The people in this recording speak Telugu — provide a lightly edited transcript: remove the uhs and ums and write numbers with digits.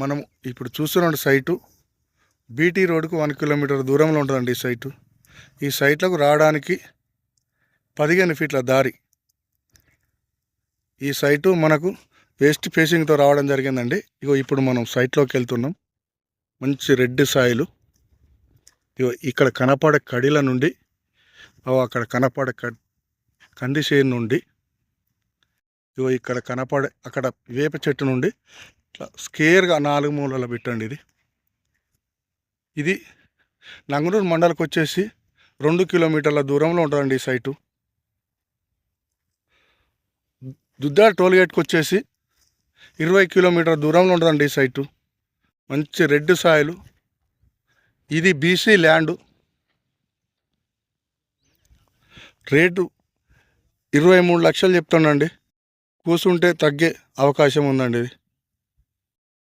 మనం ఇప్పుడు చూస్తున్న సైటు బీటీ రోడ్డుకు 1 కిలోమీటర్ దూరంలో ఉంటుందండి ఈ సైటు. ఈ సైట్లకు రావడానికి 15 ఫీట్ల దారి. ఈ సైటు మనకు వెస్ట్ ఫేసింగ్తో రావడం జరిగిందండి. ఇగో ఇప్పుడు మనం సైట్లోకి వెళ్తున్నాం. మంచి రెడ్ సాయిలు. ఇగో ఇక్కడ కనపడే కడిల నుండి అక్కడ కనపడే కంది చేను నుండి ఇగో ఇక్కడ కనపడే అక్కడ వేప చెట్టు నుండి ఇట్లా స్కేర్గా 4 మూలల పెట్టండి. ఇది నంగనూరు మండలకు వచ్చేసి 2 కిలోమీటర్ల దూరంలో ఉంటుందండి ఈ సైటు. దుద్దాడ టోల్గేట్కి వచ్చేసి 20 కిలోమీటర్ల దూరంలో ఉంటుందండి ఈ సైటు. మంచి రెడ్ సాయిలు. ఇది బీసీ ల్యాండు. రేటు 23 లక్షలు చెప్తానండి. కూసుంటే తగ్గే అవకాశం ఉందండి ఇది.